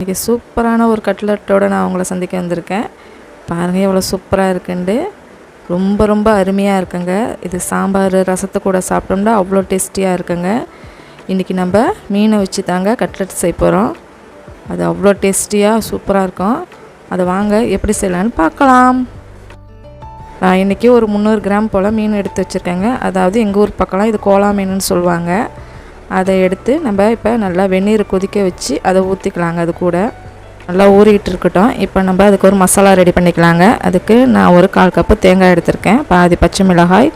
இன்றைக்கி சூப்பரான ஒரு கட்லெட்டோடு நான் உங்களை சந்திக்க வந்திருக்கேன். பாருங்கள் எவ்வளோ சூப்பராக இருக்குண்டு. ரொம்ப ரொம்ப அருமையாக இருக்குங்க. இது சாம்பார் ரசத்தை கூட சாப்பிட்டோம்னா அவ்வளோ டேஸ்டியாக இருக்குங்க. இன்றைக்கி நம்ம மீனை வச்சு தாங்க கட்லெட் செய்ய போகிறோம். அது அவ்வளோ டேஸ்டியாக சூப்பராக இருக்கும். அதை வாங்க எப்படி செய்யலான்னு பார்க்கலாம். நான் இன்றைக்கி ஒரு 300 கிராம் போல் மீன் எடுத்து வச்சுருக்கேங்க. அதாவது எங்கள் ஊர் பக்கம்லாம் இது கோலா மீனுன்னு சொல்லுவாங்க. அதை எடுத்து நம்ம இப்போ நல்லா வெந்நீரை கொதிக்க வச்சு அதை ஊற்றிக்கலாங்க. அது கூட நல்லா ஊறிக்கிட்டு இருக்கட்டும். இப்போ நம்ம அதுக்கு ஒரு மசாலா ரெடி பண்ணிக்கலாங்க. அதுக்கு நான் ஒரு 1/4 கப்பு தேங்காய் எடுத்திருக்கேன். பாதி பச்சை மிளகாய்,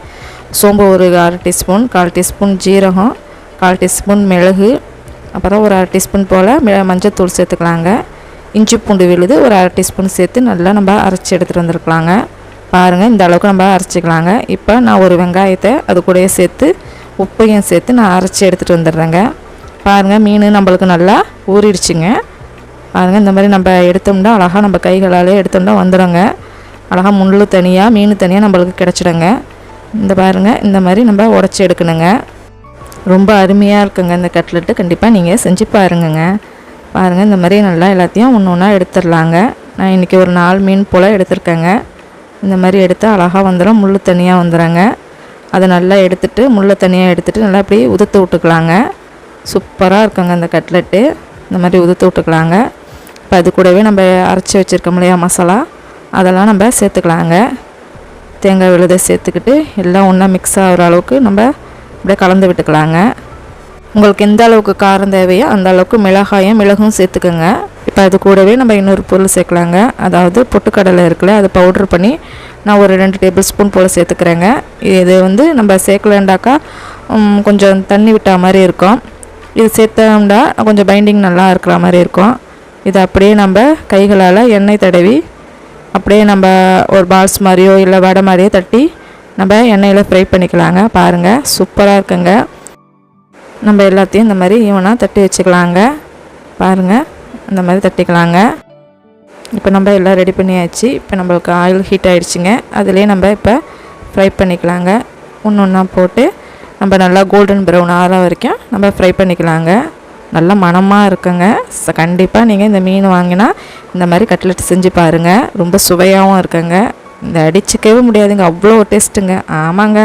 சோம்பு ஒரு 1/2 டீஸ்பூன், 1/4 டீஸ்பூன் ஜீரகம், 1/4 டீஸ்பூன் மிளகு, அப்புறம் ஒரு 1/2 டீஸ்பூன் போல் மஞ்சத்தூள் சேர்த்துக்கலாங்க. இஞ்சி பூண்டு விழுது ஒரு 1/2 டீஸ்பூன் சேர்த்து நல்லா நம்ம அரைச்சி எடுத்துகிட்டு வந்துருக்கலாங்க. பாருங்கள் இந்த அளவுக்கு நம்ம அரைச்சிக்கலாங்க. இப்போ நான் ஒரு வெங்காயத்தை அது கூடயே சேர்த்து உப்பையும் சேர்த்து நான் அரைச்சி எடுத்துகிட்டு வந்துடுறேங்க. பாருங்கள் மீன் நம்மளுக்கு நல்லா ஊறிடுச்சுங்க. பாருங்கள் இந்த மாதிரி நம்ம எடுத்தோம்னா அழகாக நம்ம கைகளாலே எடுத்தோம்னா வந்துடுங்க. அழகாக முள் தனியாக மீன் தனியாக நம்மளுக்கு கிடச்சிடுங்க. இந்த பாருங்கள் இந்த மாதிரி நம்ம உடச்சி எடுக்கணுங்க. ரொம்ப அருமையாக இருக்குங்க இந்த கட்லெட்டு. கண்டிப்பாக நீங்கள் செஞ்சு பாருங்கங்க. பாருங்கள் இந்த மாதிரி நல்லா எல்லாத்தையும் ஒன்று ஒன்றா எடுத்துடலாங்க. நான் இன்றைக்கி ஒரு 4 மீன் போல் எடுத்துருக்கேங்க. இந்த மாதிரி எடுத்து அழகாக வந்துடும், முள் தனியாக வந்துடுங்க. அதை நல்லா எடுத்துகிட்டு முள்ளை தனியாக எடுத்துகிட்டு நல்லா அப்படியே உதுத்து விட்டுக்கலாங்க. சூப்பராக இருக்குங்க இந்த கட்லெட்டு. இந்த மாதிரி உதுத்து விட்டுக்கலாங்க. இப்போ அது கூடவே நம்ம அரைச்சி வச்சுருக்கோம் இல்லையா மசாலா, அதெல்லாம் நம்ம சேர்த்துக்கலாங்க. தேங்காய் விழுதை சேர்த்துக்கிட்டு எல்லாம் ஒன்றா மிக்ஸ் ஆகிற அளவுக்கு நம்ம அப்படியே கலந்து விட்டுக்கலாங்க. உங்களுக்கு எந்த அளவுக்கு காரம் தேவையோ அந்த அளவுக்கு மிளகும் சேர்த்துக்கோங்க. இப்போ அது கூடவே நம்ம இன்னொரு பொருள் சேர்க்கலாங்க. அதாவது பொட்டுக்கடலை இருக்குல்ல, அதை பவுட்ரு பண்ணி நான் ஒரு 2 டேபிள் ஸ்பூன் போல் சேர்த்துக்கிறேங்க. இது நம்ம சேர்க்கலண்டாக்கா கொஞ்சம் தண்ணி விட்டா மாதிரி இருக்கும். இது சேர்த்தோம்னா கொஞ்சம் பைண்டிங் நல்லா இருக்கிற மாதிரி இருக்கும். இதை அப்படியே நம்ம கைகளால் எண்ணெய் தடவி அப்படியே நம்ம ஒரு பால்ஸ் மாதிரியோ இல்லை வடை மாதிரியோ தட்டி நம்ம எண்ணெயில் ஃப்ரை பண்ணிக்கலாங்க. பாருங்கள் சூப்பராக இருக்குங்க. நம்ம எல்லாத்தையும் இந்த மாதிரி ஈவனாக தட்டி வச்சுக்கலாங்க. பாருங்கள் இந்த மாதிரி தட்டிக்கலாங்க. இப்போ நம்ம எல்லாம் ரெடி பண்ணியாச்சு. இப்போ நம்மளுக்கு ஆயில் ஹீட் ஆகிடுச்சிங்க. அதிலே நம்ம இப்போ ஃப்ரை பண்ணிக்கலாங்க. ஒன்று ஒன்றா போட்டு நம்ம நல்லா கோல்டன் ப்ரௌன் ஆகிற வரைக்கும் நம்ம ஃப்ரை பண்ணிக்கலாங்க. நல்லா மணமாக இருக்குங்க. கண்டிப்பாக நீங்கள் இந்த மீன் வாங்கினா இந்த மாதிரி கட்லெட் செஞ்சு பாருங்கள். ரொம்ப சுவையாகவும் இருக்குங்க. இந்த அடிச்சிக்கவே முடியாதுங்க, அவ்வளோ டேஸ்ட்டுங்க. ஆமாங்க.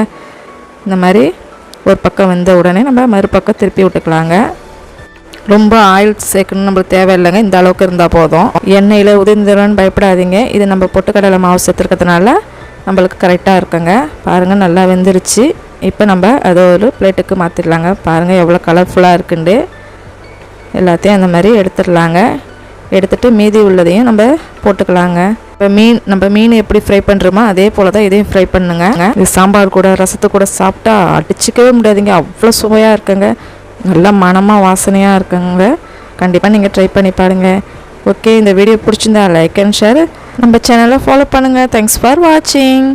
இந்த மாதிரி ஒரு பக்கம் வந்த உடனே நம்ம மறுபக்கம் திருப்பி விட்டுக்கலாங்க. ரொம்ப ஆயில் சேர்க்கணும் நம்மளுக்கு தேவையில்லைங்க. இந்த அளவுக்கு இருந்தால் போதும். எண்ணெயில் உதிர்ந்துருன்னு பயப்படாதீங்க. இது நம்ம பொட்டுக்கடலை மாவு சேர்த்துருக்கிறதுனால நம்மளுக்கு கரெக்டாக இருக்குங்க. பாருங்கள் நல்லா வெந்துருச்சு. இப்போ நம்ம அதை ஒரு பிளேட்டுக்கு மாற்றிடலாங்க. பாருங்கள் எவ்வளோ கலர்ஃபுல்லாக இருக்குண்டு. எல்லாத்தையும் அந்த மாதிரி எடுத்துடலாங்க. எடுத்துகிட்டு மீதி உள்ளதையும் நம்ம போட்டுக்கலாங்க. இப்போ நம்ம மீன் எப்படி ஃப்ரை பண்ணுறோமோ அதே போல் தான் இதையும் ஃப்ரை பண்ணுங்க. இது சாம்பார் கூட ரசத்து கூட சாப்பிட்டா அடிச்சிக்கவே முடியாதுங்க, அவ்வளோ சுவையாக இருக்குங்க. நல்லா மணமாக வாசனையாக இருக்குங்க. கண்டிப்பாக நீங்கள் ட்ரை பண்ணி பாருங்கள். ஓகே, இந்த வீடியோ பிடிச்சிருந்தா லைக் அண்ட் ஷேர், நம்ம சேனலை ஃபாலோ பண்ணுங்கள். தேங்க்ஸ் ஃபார் வாட்சிங்.